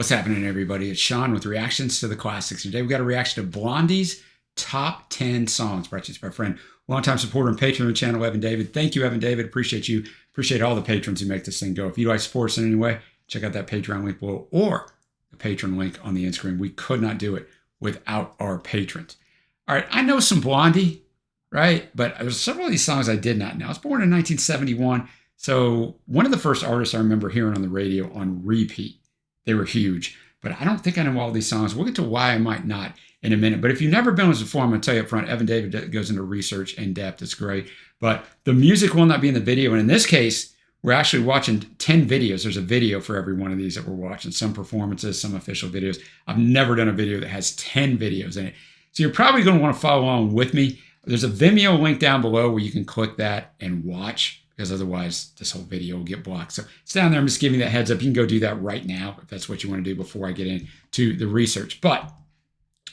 What's happening, everybody? It's Sean with reactions to the classics. Today we got a reaction to Blondie's top 10 songs, brought to you by my friend, longtime supporter and patron of the channel, Evan David. Thank you, Evan David. Appreciate you. Appreciate all the patrons who make this thing go. If you'd like to support us in any way, check out that Patreon link below or the patron link on the end screen. We could not do it without our patrons. All right, I know some Blondie, right? But there's several of these songs I did not know. I was born in 1971, so one of the first artists I remember hearing on the radio on repeat. They were huge, but I don't think I know all these songs. We'll get to why I might not in a minute. But if you've never been with us before, I'm going to tell you up front, Evan David goes into research in depth. It's great. But the music will not be in the video. And in this case, we're actually watching 10 videos. There's a video for every one of these that we're watching. Some performances, some official videos. I've never done a video that has 10 videos in it. So you're probably going to want to follow along with me. There's a Vimeo link down below where you can click that and watch, because otherwise this whole video will get blocked. So it's down there. I'm just giving you that heads up. You can go do that right now if that's what you want to do before I get into the research. But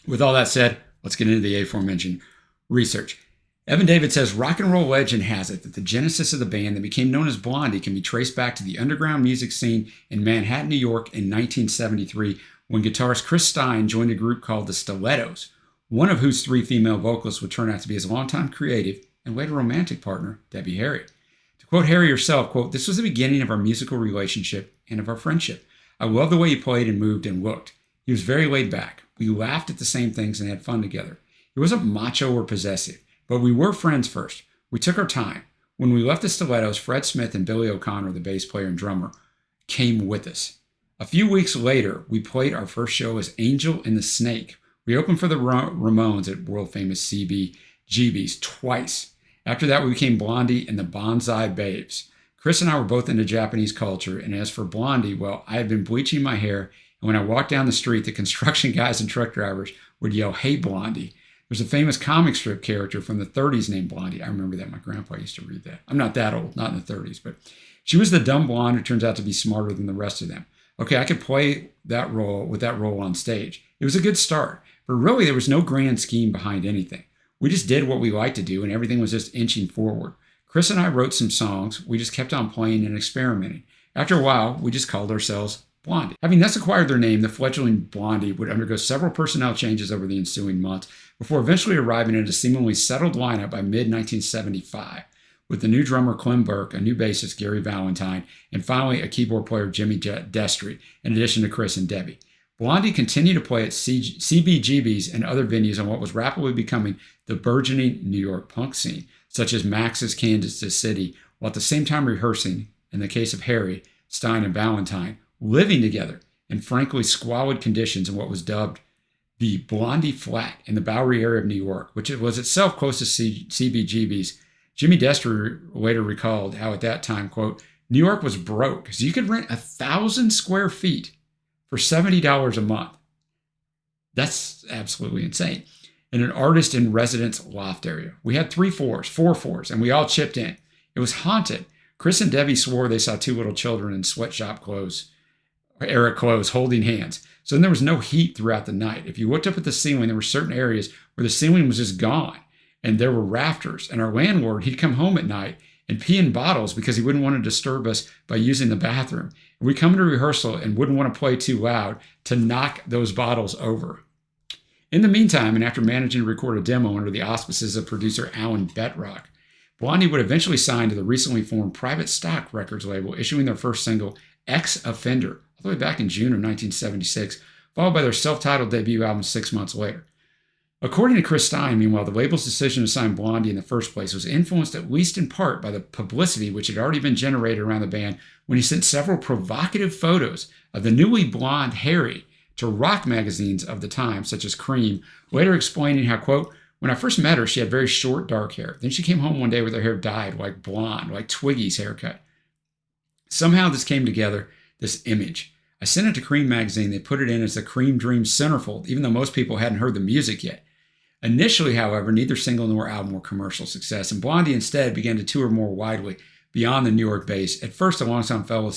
with all that said, let's get into the aforementioned research. Evan David says, rock and roll legend has it that the genesis of the band that became known as Blondie can be traced back to the underground music scene in Manhattan, New York in 1973, when guitarist Chris Stein joined a group called the Stilettos, one of whose 3 female vocalists would turn out to be his longtime creative and later romantic partner, Debbie Harry. To quote Harry herself, quote, "This was the beginning of our musical relationship and of our friendship. I loved the way he played and moved and looked. He was very laid back. We laughed at the same things and had fun together. He wasn't macho or possessive, but we were friends first. We took our time. When we left the Stilettos, Fred Smith and Billy O'Connor, the bass player and drummer, came with us. A few weeks later, we played our first show as Angel and the Snake. We opened for the Ramones at world-famous CBGB's twice. After that, we became Blondie and the Bonsai Babes. Chris and I were both into Japanese culture, and as for Blondie, well, I had been bleaching my hair, and when I walked down the street, the construction guys and truck drivers would yell, 'Hey, Blondie.' There's a famous comic strip character from the 30s named Blondie. I remember that. My grandpa used to read that. I'm not that old, not in the 30s, but she was the dumb blonde who turns out to be smarter than the rest of them. Okay, I could play that role with that role on stage. It was a good start, but really there was no grand scheme behind anything. We just did what we liked to do, and everything was just inching forward. Chris and I wrote some songs. We just kept on playing and experimenting. After a while, we just called ourselves Blondie. Having thus acquired their name, the fledgling Blondie would undergo several personnel changes over the ensuing months before eventually arriving at a seemingly settled lineup by mid-1975, with the new drummer Clem Burke, a new bassist Gary Valentine, and finally a keyboard player Jimmy Destry, in addition to Chris and Debbie. Blondie continued to play at CBGB's and other venues on what was rapidly becoming the burgeoning New York punk scene, such as Max's Kansas City, while at the same time rehearsing, in the case of Harry, Stein, and Valentine, living together in frankly squalid conditions in what was dubbed the Blondie Flat in the Bowery area of New York, which was itself close to CBGB's. Jimmy Destry later recalled how at that time, quote, "New York was broke, so you could rent 1,000 square feet for $70 a month. That's absolutely insane. In an artist in residence loft area. We had 4 floors, and we all chipped in. It was haunted. Chris and Debbie swore they saw 2 little children in sweatshop era clothes holding hands. So then there was no heat throughout the night. If you looked up at the ceiling, there were certain areas where the ceiling was just gone, and there were rafters. And our landlord, he'd come home at night and pee in bottles because he wouldn't want to disturb us by using the bathroom. We'd come to rehearsal and wouldn't want to play too loud to knock those bottles over." In the meantime, and after managing to record a demo under the auspices of producer Alan Betrock, Blondie would eventually sign to the recently formed Private Stock Records label, issuing their first single, Ex-Offender, all the way back in June of 1976, followed by their self-titled debut album 6 months later. According to Chris Stein, meanwhile, the label's decision to sign Blondie in the first place was influenced at least in part by the publicity which had already been generated around the band when he sent several provocative photos of the newly blonde Harry to rock magazines of the time, such as Cream, later explaining how, quote, "When I first met her, she had very short, dark hair. Then she came home one day with her hair dyed like blonde, like Twiggy's haircut. Somehow this came together, this image. I sent it to Cream magazine. They put it in as the Cream Dream centerfold, even though most people hadn't heard the music yet. Initially, however, neither single nor album were commercial success, and Blondie instead began to tour more widely beyond the New York base, at first alongside fellow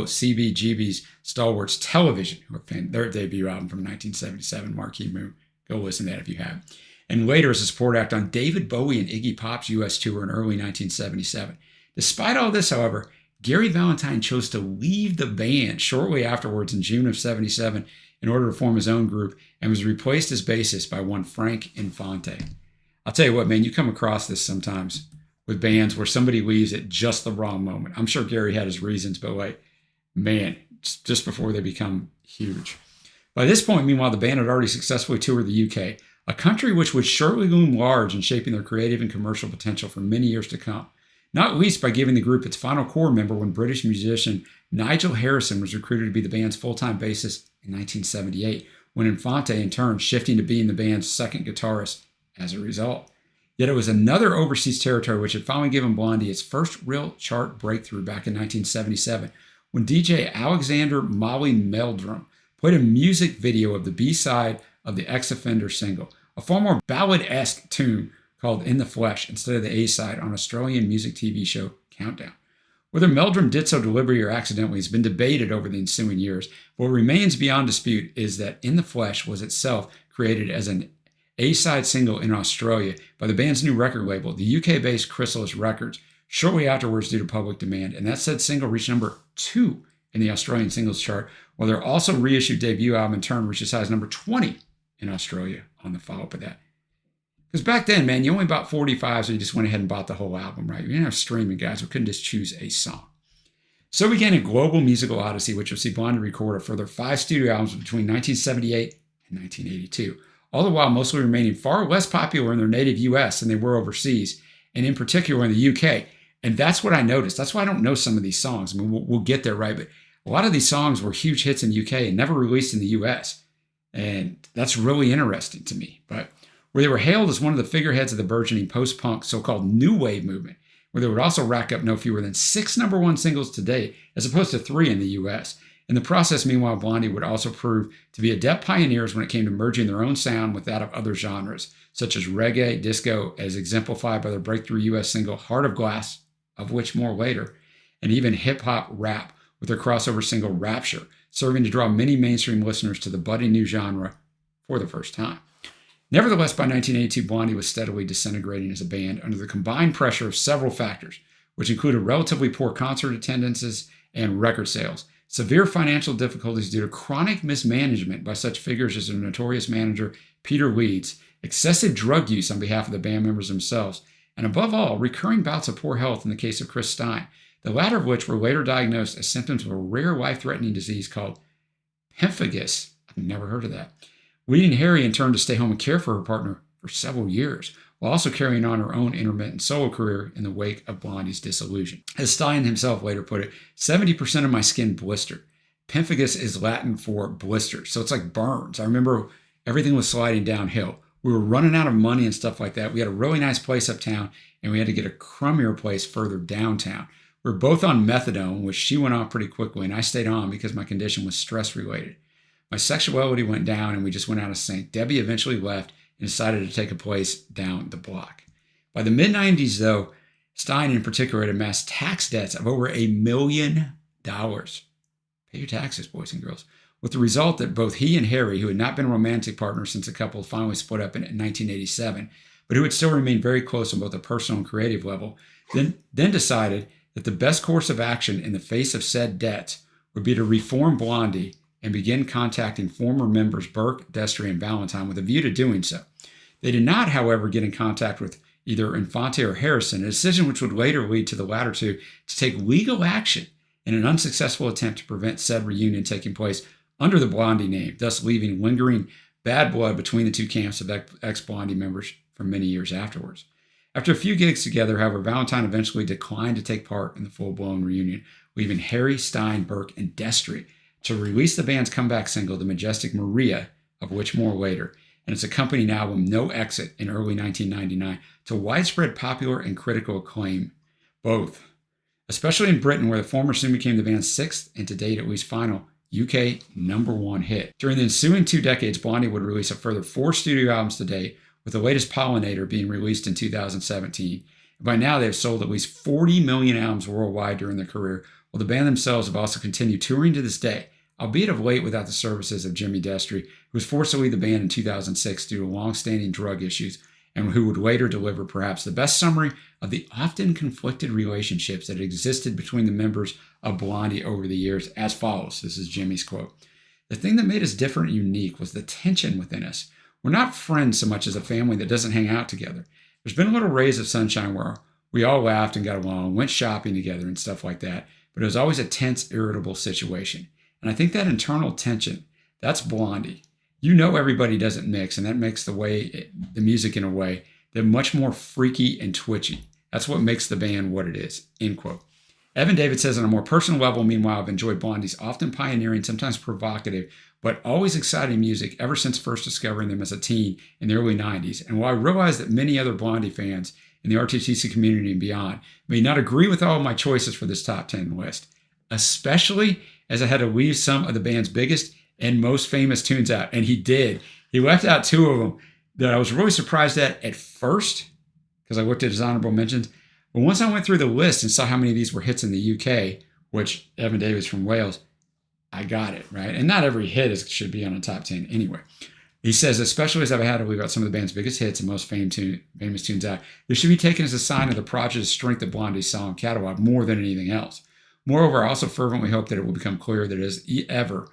CBGB's stalwarts Television, who obtained their debut album from 1977, Marquee Moon. Go listen to that if you have. And later as a support act on David Bowie and Iggy Pop's U.S. tour in early 1977. Despite all this, however, Gary Valentine chose to leave the band shortly afterwards in June of 77 in order to form his own group and was replaced as bassist by one Frank Infante. I'll tell you what, man, you come across this sometimes with bands where somebody leaves at just the wrong moment. I'm sure Gary had his reasons, but like, man, just before they become huge. By this point, meanwhile, the band had already successfully toured the UK, a country which would surely loom large in shaping their creative and commercial potential for many years to come. Not least by giving the group its final core member when British musician Nigel Harrison was recruited to be the band's full-time bassist in 1978, when Infante in turn shifting to being the band's second guitarist as a result. Yet it was another overseas territory which had finally given Blondie its first real chart breakthrough back in 1977, when DJ Alexander Molly Meldrum played a music video of the B-side of the Ex-Offender single, a far more ballad-esque tune called In the Flesh instead of the A-side on Australian music TV show Countdown. Whether Meldrum did so deliberately or accidentally has been debated over the ensuing years, but what remains beyond dispute is that In the Flesh was itself created as an A-side single in Australia by the band's new record label, the UK-based Chrysalis Records, shortly afterwards due to public demand, and that said single reached number 2 in the Australian singles chart, while their also reissued debut album in turn reached as high as number 20 in Australia on the follow-up of that. Because back then, man, you only bought 45, so you just went ahead and bought the whole album, right? You didn't have streaming, guys. We couldn't just choose a song. So began a global musical odyssey, which would see Blondie record a further 5 studio albums between 1978 and 1982, all the while mostly remaining far less popular in their native US than they were overseas, and in particular in the UK. And that's what I noticed. That's why I don't know some of these songs. I mean, we'll get there, right? But a lot of these songs were huge hits in the UK and never released in the US. And that's really interesting to me. But where they were hailed as one of the figureheads of the burgeoning post-punk so-called new wave movement, where they would also rack up no fewer than 6 number 1 singles to date, as opposed to 3 in the US. In the process, meanwhile, Blondie would also prove to be adept pioneers when it came to merging their own sound with that of other genres, such as reggae, disco, as exemplified by their breakthrough US single Heart of Glass, of which more later, and even hip-hop rap with their crossover single Rapture, serving to draw many mainstream listeners to the budding new genre for the first time. Nevertheless, by 1982, Blondie was steadily disintegrating as a band under the combined pressure of several factors, which included relatively poor concert attendances and record sales, severe financial difficulties due to chronic mismanagement by such figures as their notorious manager Peter Leeds, excessive drug use on behalf of the band members themselves, and above all, recurring bouts of poor health in the case of Chris Stein, the latter of which were later diagnosed as symptoms of a rare life-threatening disease called pemphigus. I've never heard of that. Leading Harry in turn to stay home and care for her partner for several years, while also carrying on her own intermittent solo career in the wake of Blondie's dissolution. As Stein himself later put it, 70% of my skin blistered. Pemphigus is Latin for blister, so it's like burns. I remember everything was sliding downhill. We were running out of money and stuff like that. We had a really nice place uptown, and we had to get a crummier place further downtown. We were both on methadone, which she went off pretty quickly, and I stayed on because my condition was stress-related. My sexuality went down, and we just went out of sync. Debbie eventually left and decided to take a place down the block. By the mid-90s, though, Stein in particular had amassed tax debts of over $1 million. Pay your taxes, boys and girls. With the result that both he and Harry, who had not been romantic partners since the couple finally split up in 1987, but who had still remained very close on both a personal and creative level, then decided that the best course of action in the face of said debts would be to reform Blondie and begin contacting former members Burke, Destry, and Valentine with a view to doing so. They did not, however, get in contact with either Infante or Harrison, a decision which would later lead to the latter two to take legal action in an unsuccessful attempt to prevent said reunion taking place under the Blondie name, thus leaving lingering bad blood between the two camps of ex-Blondie members for many years afterwards. After a few gigs together, however, Valentine eventually declined to take part in the full-blown reunion, leaving Harry, Stein, Burke, and Destry to release the band's comeback single, The Majestic Maria, of which more later, and its accompanying album, No Exit, in early 1999, to widespread popular and critical acclaim, both, especially in Britain, where the former soon became the band's 6th, and to date at least final, UK number 1 hit. During the ensuing 2 decades, Blondie would release a further 4 studio albums to date, with the latest Pollinator being released in 2017. By now, they have sold at least 40 million albums worldwide during their career, while the band themselves have also continued touring to this day, albeit of late without the services of Jimmy Destry, who was forced to leave the band in 2006 due to long-standing drug issues, and who would later deliver perhaps the best summary of the often conflicted relationships that existed between the members of Blondie over the years as follows. This is Jimmy's quote. The thing that made us different and unique was the tension within us. We're not friends so much as a family that doesn't hang out together. There's been little rays of sunshine where we all laughed and got along, went shopping together and stuff like that, but it was always a tense, irritable situation. And I think that internal tension, that's Blondie. You know everybody doesn't mix, and that makes the music in a way that much more freaky and twitchy. That's what makes the band what it is, end quote. Evan David says on a more personal level, meanwhile, I've enjoyed Blondie's often pioneering, sometimes provocative, but always exciting music ever since first discovering them as a teen in the early 90s. And while I realize that many other Blondie fans in the RTTC community and beyond may not agree with all of my choices for this top 10 list, especially as I had to leave some of the band's biggest and most famous tunes out. And he did. He left out two of them that I was really surprised at first, because I looked at his honorable mentions. But once I went through the list and saw how many of these were hits in the UK, which Evan David's from Wales, I got it, right? And not every hit should be on a top 10 anyway. He says, especially as I've had to leave out some of the band's biggest hits and most famous tunes out, this should be taken as a sign of the project's strength of Blondie's song catalog more than anything else. Moreover, I also fervently hope that it will become clear that as ever,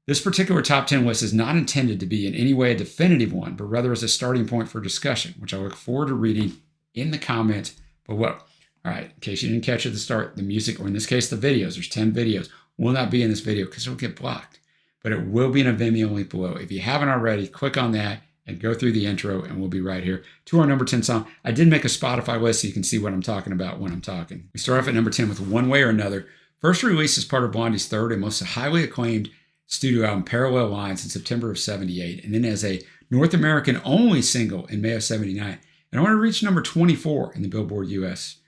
this particular top 10 list is not intended to be in any way a definitive one, but rather as a starting point for discussion, which I look forward to reading in the comments below. All right, in case you didn't catch at the start, the music, or in this case, the videos, there's 10 videos, will not be in this video because it'll get blocked, but it will be in a Vimeo link below. If you haven't already, click on that and go through the intro, and we'll be right here to our number 10 song. I did make a Spotify list so you can see what I'm talking about when I'm talking. We start off at number 10 with One Way or Another, first released as part of Blondie's third and most highly acclaimed studio album, Parallel Lines, in September of 78, and then as a North American only single in May of 79. And I want to reach number 24 in the Billboard US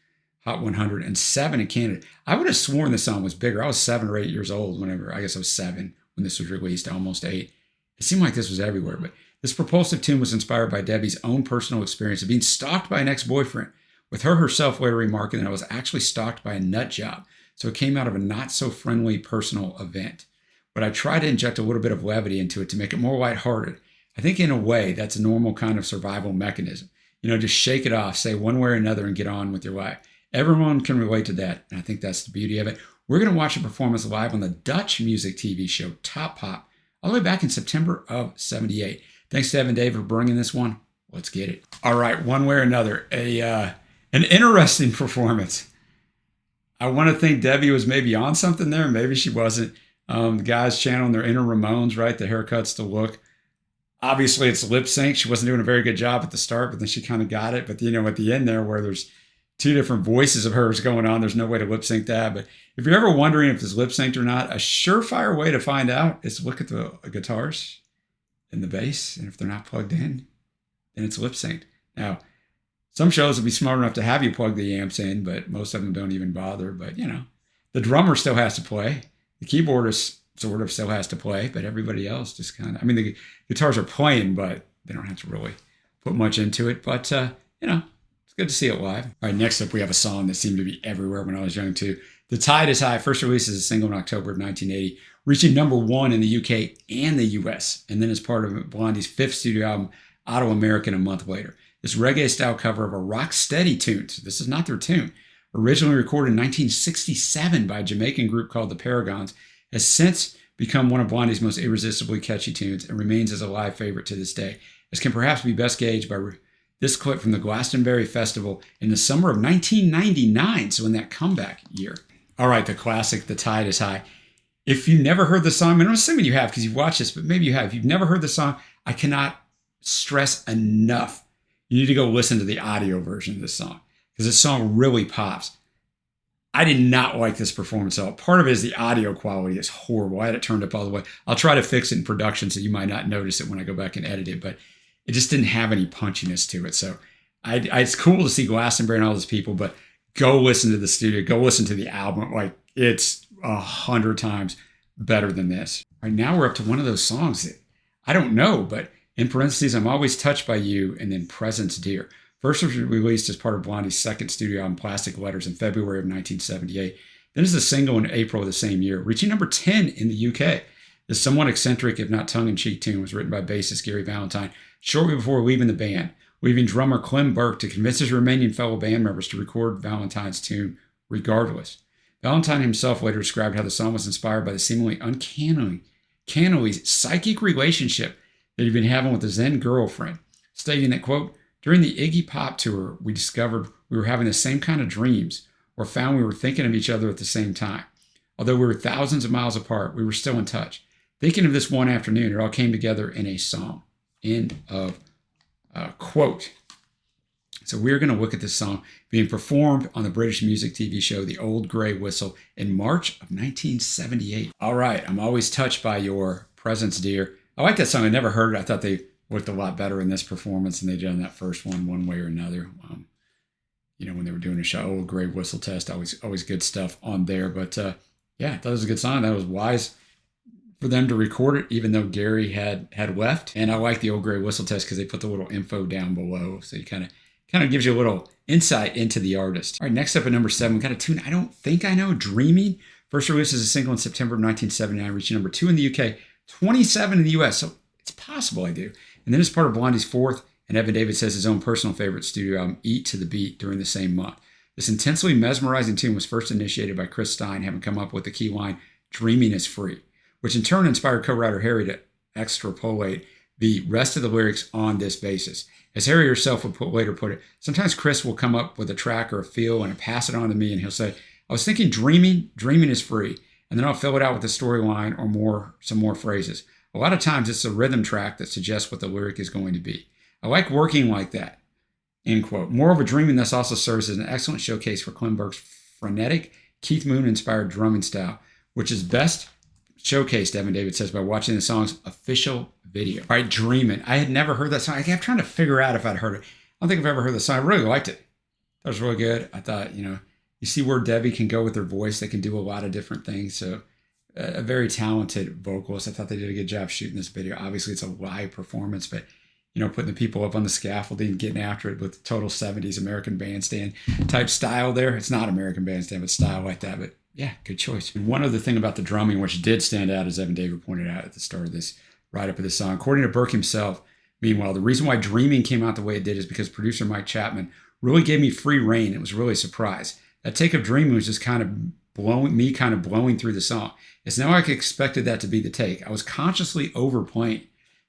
Hot 100 and 7 in Canada. I would have sworn this song was bigger. I was 7 or 8 years old whenever, I guess I was 7 when this was released, almost 8. It seemed like this was everywhere, but this propulsive tune was inspired by Debbie's own personal experience of being stalked by an ex-boyfriend, with her herself later remarking that I was actually stalked by a nut job. So it came out of a not-so-friendly personal event. But I try to inject a little bit of levity into it to make it more lighthearted. I think in a way, that's a normal kind of survival mechanism. You know, just shake it off, say one way or another, and get on with your life. Everyone can relate to that, and I think that's the beauty of it. We're going to watch a performance live on the Dutch music TV show Top Pop, all the way back in September of 78. Thanks to Evan David for bringing this one. Let's get it. All right, One Way or Another, an interesting performance. I want to think Debbie was maybe on something there. Maybe she wasn't. The guys channeling their inner Ramones, right? The haircuts, the look. Obviously, it's lip sync. She wasn't doing a very good job at the start, but then she kind of got it. But, you know, at the end there where there's two different voices of hers going on, there's no way to lip sync that. But if you're ever wondering if it's lip synced or not, a surefire way to find out is to look at the guitars and the bass. And if they're not plugged in, then it's lip synced. Now, some shows will be smart enough to have you plug the amps in, but most of them don't even bother. But, you know, the drummer still has to play. The keyboardist sort of still has to play, but everybody else just kind of, I mean, the guitars are playing, but they don't have to really put much into it. But, you know, it's good to see it live. All right, next up, we have a song that seemed to be everywhere when I was young, too. The Tide is High, first released as a single in October of 1980, reaching number 1 in the UK and the US, and then as part of Blondie's 5th studio album, Auto American, a month later. This reggae-style cover of a rock-steady tune, so this is not their tune, originally recorded in 1967 by a Jamaican group called the Paragons, has since become one of Blondie's most irresistibly catchy tunes and remains as a live favorite to this day, as can perhaps be best gauged by this clip from the Glastonbury Festival in the summer of 1999, so in that comeback year. All right, the classic, The Tide is High. If you've never heard the song, and I'm assuming you have because you've watched this, but maybe you have. If you've never heard the song, I cannot stress enough. You need to go listen to the audio version of this song because this song really pops. I did not like this performance at all. Part of it is the audio quality is horrible. I had it turned up all the way. I'll try to fix it in production so you might not notice it when I go back and edit it, but it just didn't have any punchiness to it. So it's cool to see Glastonbury and all those people, but go listen to the studio, go listen to the album. Like, it's 100 times better than this. All right, now we're up to one of those songs that I don't know, but in parentheses, I'm Always Touched by You, and then Presence Dear. First was released as part of Blondie's second studio album, Plastic Letters, in February of 1978. Then as a single in April of the same year, reaching number 10 in the UK. This somewhat eccentric, if not tongue-in-cheek tune was written by bassist Gary Valentine shortly before leaving the band. leaving drummer Clem Burke to convince his Romanian fellow band members to record Valentine's tune regardless. Valentine himself later described how the song was inspired by the seemingly uncannily psychic relationship that he'd been having with his then girlfriend, stating that, quote, during the Iggy Pop tour, we discovered we were having the same kind of dreams, or found we were thinking of each other at the same time. Although we were thousands of miles apart, we were still in touch. Thinking of this one afternoon, it all came together in a song. End of quote. So we're going to look at this song being performed on the British music TV show The Old Grey Whistle in March of 1978. All right, I'm always touched by your presence, dear. I like that song. I never heard it. I thought they looked a lot better in this performance than they did in that first one way or another. When they were doing a show, Old Grey Whistle Test, always good stuff on there. But yeah, I thought it was a good song. That was wise for them to record it, even though Gary had left. And I like the Old Grey Whistle Test because they put the little info down below, so you kind of gives you a little insight into the artist. All right, next up at number 7, we got a tune I don't think I know, Dreaming. First released as a single in September of 1979, reaching number 2 in the UK, 27 in the US, so it's possible I do. And then it's part of Blondie's fourth, and Evan David says his own personal favorite studio album, Eat to the Beat, during the same month. This intensely mesmerizing tune was first initiated by Chris Stein, having come up with the key line, "Dreaming is free," which in turn inspired co-writer Harry to extrapolate the rest of the lyrics on this basis. As Harry herself would later put it, sometimes Chris will come up with a track or a feel and pass it on to me, and he'll say, I was thinking dreaming is free, and then I'll fill it out with a storyline or some more phrases. A lot of times it's a rhythm track that suggests what the lyric is going to be. I like working like that, end quote. Moreover, Dreaming thus also serves as an excellent showcase for Clem Burke's frenetic, Keith Moon-inspired drumming style, which is best showcased, Evan David says, by watching the song's official video. All right, Dreamin'. I had never heard that song. I kept trying to figure out if I'd heard it. I don't think I've ever heard the song. I really liked it. That was really good. I thought, you see where Debbie can go with her voice. They can do a lot of different things. So a very talented vocalist. I thought they did a good job shooting this video. Obviously, it's a live performance, but putting the people up on the scaffolding, getting after it with total 70s American Bandstand type style there. It's not American Bandstand, but style like that. But yeah, good choice. And one other thing about the drumming, which did stand out, as Evan David pointed out at the start of this write-up of this song. According to Burke himself, meanwhile, the reason why Dreaming came out the way it did is because producer Mike Chapman really gave me free reign. It was really a surprise. That take of Dreaming was just kind of blowing through the song. It's not like I expected that to be the take. I was consciously overplaying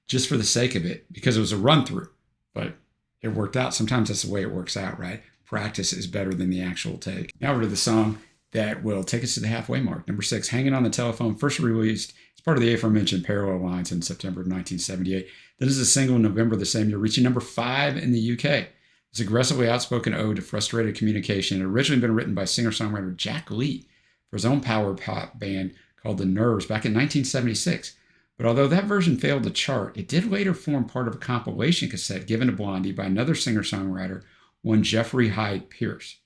just for the sake of it because it was a run-through, but it worked out. Sometimes that's the way it works out, right? Practice is better than the actual take. Now we're to the song that will take us to the halfway mark. Number 6, Hanging on the Telephone, first released as part of the aforementioned Parallel Lines in September of 1978. Then as a single in November of the same year, reaching number 5 in the UK. This aggressively outspoken ode to frustrated communication had originally been written by singer-songwriter Jack Lee for his own power pop band called The Nerves back in 1976. But although that version failed to chart, it did later form part of a compilation cassette given to Blondie by another singer-songwriter, one Jeffrey Hyde Pierce.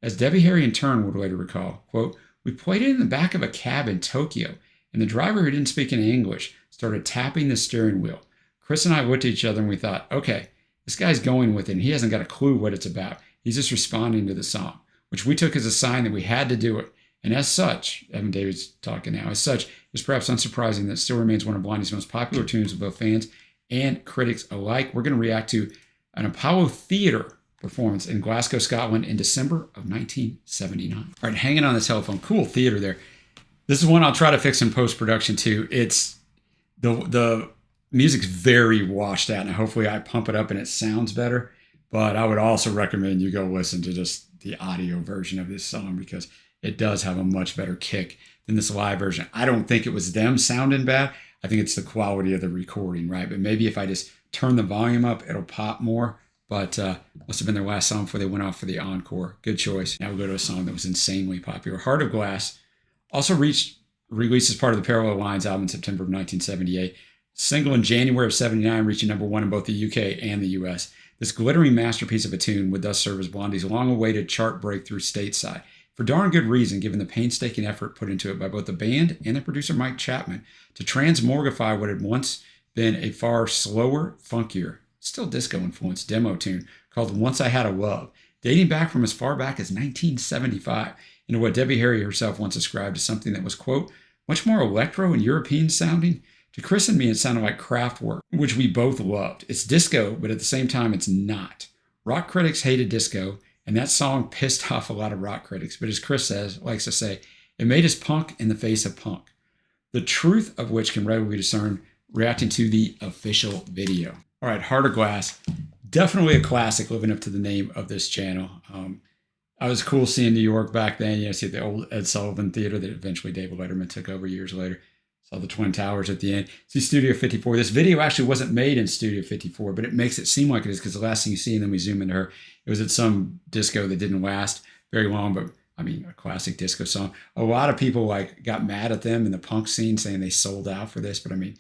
As Debbie Harry in turn would later recall, quote, we played it in the back of a cab in Tokyo, and the driver, who didn't speak any English, started tapping the steering wheel. Chris and I looked at each other and we thought, okay, this guy's going with it, and he hasn't got a clue what it's about. He's just responding to the song, which we took as a sign that we had to do it. And as such, Evan David's talking now, as such, it's perhaps unsurprising that it still remains one of Blondie's most popular tunes with both fans and critics alike. We're going to react to an Apollo Theatre performance in Glasgow, Scotland in December of 1979. All right, Hanging on the Telephone. Cool theater there. This is one I'll try to fix in post-production too. It's the music's very washed out, and hopefully I pump it up and it sounds better. But I would also recommend you go listen to just the audio version of this song because it does have a much better kick than this live version. I don't think it was them sounding bad. I think it's the quality of the recording, right? But maybe if I just turn the volume up, it'll pop more. But must have been their last song before they went off for the encore. Good choice. Now we'll go to a song that was insanely popular. Heart of Glass also released as part of the Parallel Lines album in September of 1978. Single in January of 79, reaching number 1 in both the UK and the US. This glittering masterpiece of a tune would thus serve as Blondie's long-awaited chart breakthrough stateside. For darn good reason, given the painstaking effort put into it by both the band and the producer Mike Chapman to transmogrify what had once been a far slower, funkier, still disco-influenced demo tune called Once I Had a Love, dating back from as far back as 1975 into what Debbie Harry herself once described as something that was, quote, much more electro and European sounding To Chris and me, it sounded like Kraftwerk, which we both loved. It's disco, but at the same time, it's not. Rock critics hated disco, and that song pissed off a lot of rock critics. But as Chris likes to say, it made us punk in the face of punk. The truth of which can readily be discerned reacting to the official video. All right, Heart of Glass. Definitely a classic, living up to the name of this channel. I was cool seeing New York back then. See the old Ed Sullivan Theater that eventually David Letterman took over years later. Saw the Twin Towers at the end. See Studio 54. This video actually wasn't made in Studio 54, but it makes it seem like it is because the last thing you see, and then we zoom into her, it was at some disco that didn't last very long, but I mean, a classic disco song. A lot of people got mad at them in the punk scene saying they sold out for this, but I mean,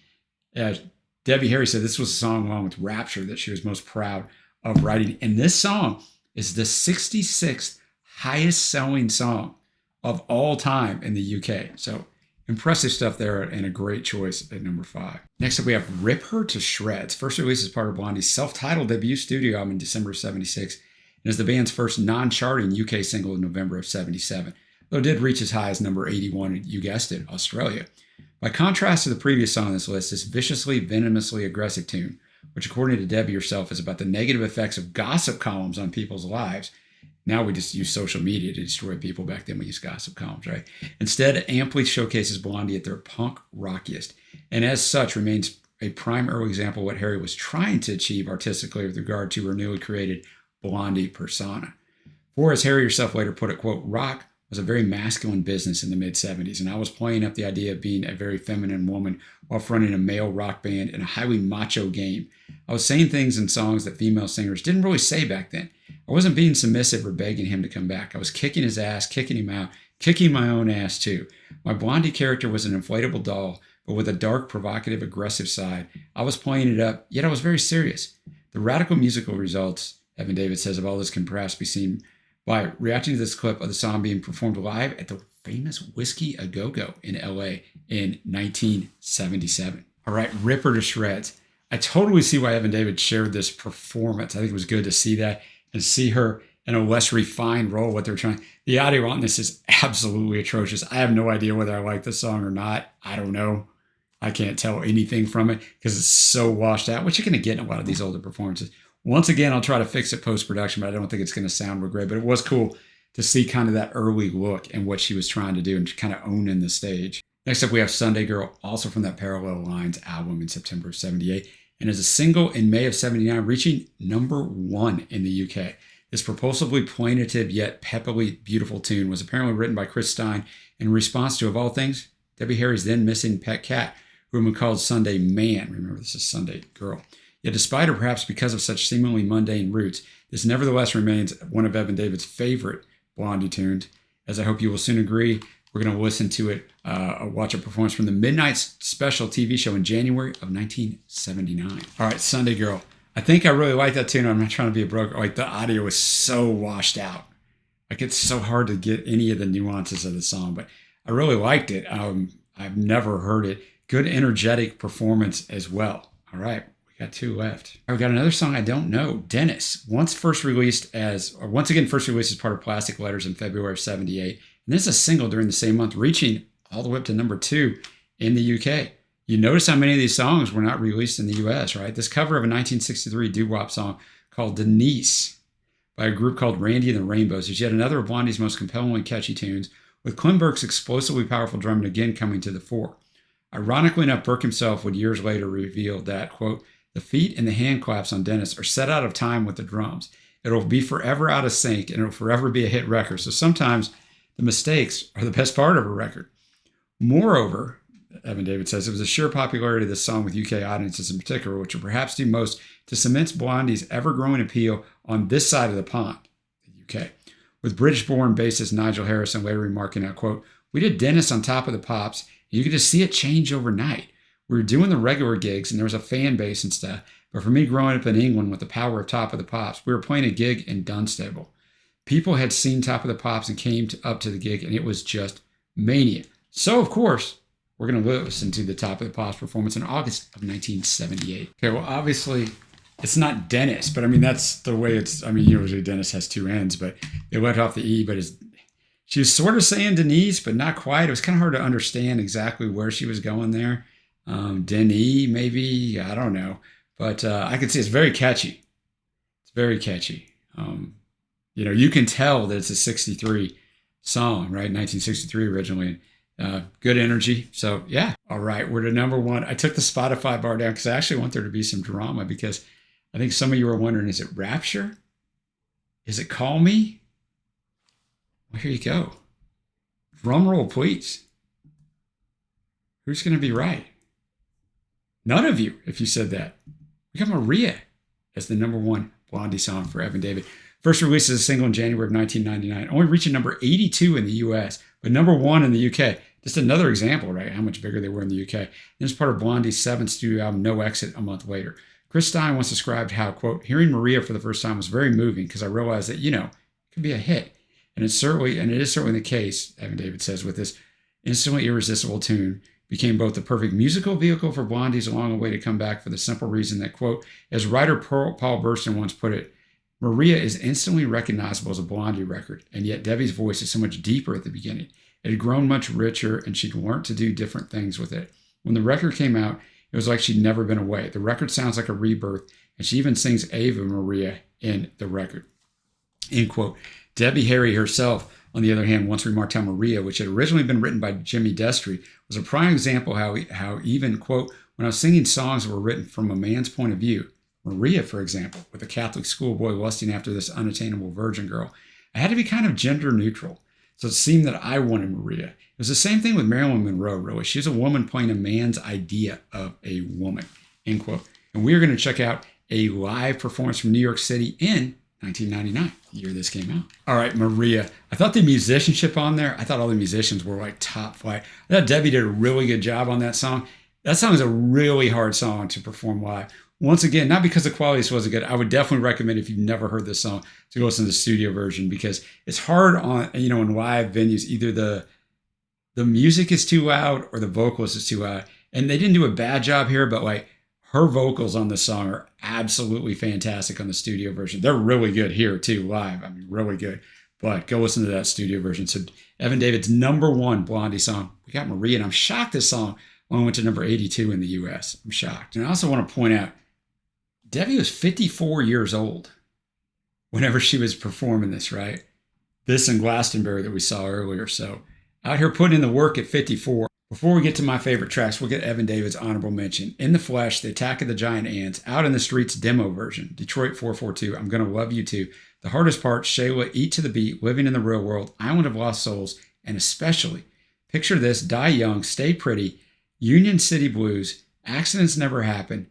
Debbie Harry said this was a song along with Rapture that she was most proud of writing. And this song is the 66th highest selling song of all time in the UK. So impressive stuff there and a great choice at number 5. Next up, we have Rip Her to Shreds. First released as part of Blondie's self-titled debut studio album in December of 76 and is the band's first non-charting UK single in November of 77, though it did reach as high as number 81, you guessed it, Australia. By contrast to the previous song on this list, this viciously, venomously aggressive tune, which according to Debbie herself is about the negative effects of gossip columns on people's lives. Now we just use social media to destroy people. Back then we used gossip columns, right? Instead, it amply showcases Blondie at their punk rockiest, and as such remains a prime early example of what Harry was trying to achieve artistically with regard to her newly created Blondie persona. For as Harry herself later put it, quote, rock was a very masculine business in the mid-70s, and I was playing up the idea of being a very feminine woman while fronting a male rock band in a highly macho game. I was saying things in songs that female singers didn't really say back then. I wasn't being submissive or begging him to come back. I was kicking his ass, kicking him out, kicking my own ass too. My Blondie character was an inflatable doll, but with a dark, provocative, aggressive side. I was playing it up, yet I was very serious. The radical musical results, Evan David says, of all this can perhaps be seen by reacting to this clip of the song being performed live at the famous Whiskey A Go-Go in LA in 1977. All right, Rip Her to Shreds. I totally see why Evan David shared this performance. I think it was good to see that and see her in a less refined role, what they're trying. The audio on this is absolutely atrocious. I have no idea whether I like the song or not. I don't know. I can't tell anything from it because it's so washed out, which you're going to get in a lot of these older performances. Once again, I'll try to fix it post-production, but I don't think it's going to sound real great. But it was cool to see kind of that early look and what she was trying to do and kind of owning the stage. Next up, we have Sunday Girl, also from that Parallel Lines album in September of 78, and as a single in May of 79, reaching number 1 in the UK. This propulsively plaintive yet peppily beautiful tune was apparently written by Chris Stein in response to, of all things, Debbie Harry's then missing pet cat, whom we called Sunday Man. Remember, this is Sunday Girl. Yet despite or perhaps because of such seemingly mundane roots, this nevertheless remains one of Evan David's favorite Blondie tunes. As I hope you will soon agree, we're going to listen to it, watch a performance from the Midnight Special TV show in January of 1979. All right, Sunday Girl. I think I really like that tune. I'm not trying to be a broker. The audio is so washed out. It's so hard to get any of the nuances of the song, but I really liked it. I've never heard it. Good energetic performance as well. All right. Got 2 left. All right, we got another song I don't know. Dennis, once again first released as part of Plastic Letters in February of 78. And this is a single during the same month, reaching all the way up to number 2 in the UK. You notice how many of these songs were not released in the US, right? This cover of a 1963 doo-wop song called Denise by a group called Randy and the Rainbows is yet another of Blondie's most compellingly catchy tunes, with Klimberg's explosively powerful drumming again coming to the fore. Ironically enough, Burke himself would years later reveal that, quote, the feet and the hand claps on Dennis are set out of time with the drums. It'll be forever out of sync and it'll forever be a hit record. So sometimes the mistakes are the best part of a record. Moreover, Evan David says, it was the sheer popularity of this song with UK audiences in particular, which will perhaps do most to cement Blondie's ever-growing appeal on this side of the pond, the UK. With British-born bassist Nigel Harrison later remarking out, quote, we did Dennis on Top of the Pops, and you could just see it change overnight. We were doing the regular gigs, and there was a fan base and stuff. But for me, growing up in England with the power of Top of the Pops, we were playing a gig in Dunstable. People had seen Top of the Pops and came up to the gig, and it was just mania. So, of course, we're going to listen to the Top of the Pops performance in August of 1978. Okay, well, obviously, it's not Dennis, but I mean, that's the way it's, I mean, usually Dennis has 2 ends, but they left off the E, but she was sort of saying Denise, but not quite. It was kind of hard to understand exactly where she was going there. Denis, maybe, I don't know. But I can see it's very catchy. It's very catchy. You can tell that it's a 63 song, right? 1963 originally. Good energy. So yeah. All right. We're to number one. I took the Spotify bar down because I actually want there to be some drama, because I think some of you are wondering, is it Rapture? Is it Call Me? Well, here you go. Drum roll, please. Who's going to be right? None of you, if you said that. We got Maria as the number one Blondie song for Evan David. First released as a single in January of 1999, only reaching number 82 in the US, but number one in the UK. Just another example, right? How much bigger they were in the UK. And it's part of Blondie's seventh studio album, No Exit, a month later. Chris Stein once described how, quote, hearing Maria for the first time was very moving because I realized that, it could be a hit. And it is certainly the case, Evan David says, with this instantly irresistible tune, became both the perfect musical vehicle for Blondie's long-awaited comeback for the simple reason that, quote, as writer Paul Burston once put it, Maria is instantly recognizable as a Blondie record, and yet Debbie's voice is so much deeper at the beginning. It had grown much richer, and she'd learned to do different things with it. When the record came out, it was like she'd never been away. The record sounds like a rebirth, and she even sings Ava Maria in the record. End quote. Debbie Harry herself, on the other hand, once remarked how Maria, which had originally been written by Jimmy Destry, was a prime example how even, quote, when I was singing songs that were written from a man's point of view, Maria, for example, with a Catholic schoolboy lusting after this unattainable virgin girl, I had to be kind of gender neutral. So it seemed that I wanted Maria. It was the same thing with Marilyn Monroe, really. She was a woman playing a man's idea of a woman, end quote. And we are going to check out a live performance from New York City in 1999, the year this came out. All right, Maria. I thought the musicianship on there, I thought all the musicians were like top flight. I thought Debbie did a really good job on that song. That song is a really hard song to perform live. Once again, not because the quality wasn't good. I would definitely recommend, if you've never heard this song, to go listen to the studio version, because it's hard on, in live venues. Either the music is too loud or the vocalist is too loud. And they didn't do a bad job here, but like her vocals on this song are absolutely fantastic on the studio version. They're really good here too, live. I mean, really good. But go listen to that studio version. So Evan David's number one Blondie song. We got Maria, and I'm shocked this song only went to number 82 in the US. I'm shocked. And I also want to point out, Debbie was 54 years old whenever she was performing this, right? This and Glastonbury that we saw earlier. So out here putting in the work at 54. Before we get to my favorite tracks, we'll get Evan David's honorable mention. In the Flesh, The Attack of the Giant Ants, Out in the Streets demo version, Detroit 442, I'm Gonna Love You Too, The Hardest Part, Shayla, Eat to the Beat, Living in the Real World, Island of Lost Souls, and especially, picture this, Die Young, Stay Pretty, Union City Blues, Accidents Never Happen,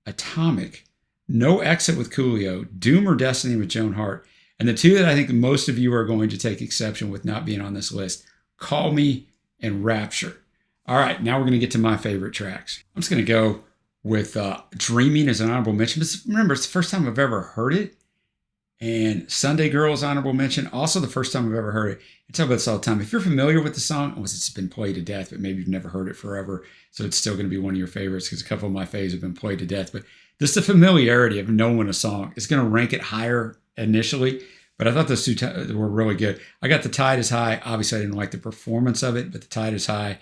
Atomic, No Exit with Coolio, Doom or Destiny with Joan Hart, and the two that I think most of you are going to take exception with not being on this list, Call Me and Rapture. All right, now we're going to get to my favorite tracks. I'm just going to go with Dreaming as an honorable mention. But remember, it's the first time I've ever heard it. And Sunday Girl is honorable mention. Also the first time I've ever heard it. I tell about this all the time. If you're familiar with the song, unless it's been played to death, but maybe you've never heard it forever, so it's still going to be one of your favorites because a couple of my faves have been played to death. But just the familiarity of knowing a song is going to rank it higher initially. But I thought those two were really good. I got The Tide is High. Obviously, I didn't like the performance of it, but The Tide is High.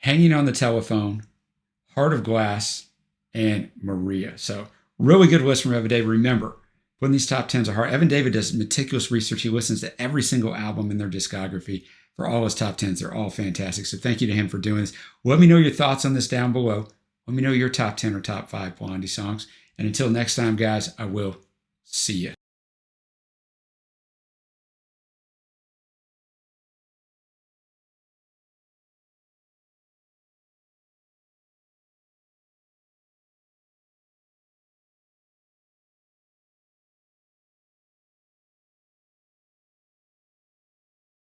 Hanging on the Telephone, Heart of Glass, and Maria. So really good list from Evan David. Remember, putting these top 10s are hard. Evan David does meticulous research. He listens to every single album in their discography for all his top 10s. They're all fantastic. So thank you to him for doing this. Let me know your thoughts on this down below. Let me know your top 10 or top 5 Blondie songs. And until next time, guys, I will see you.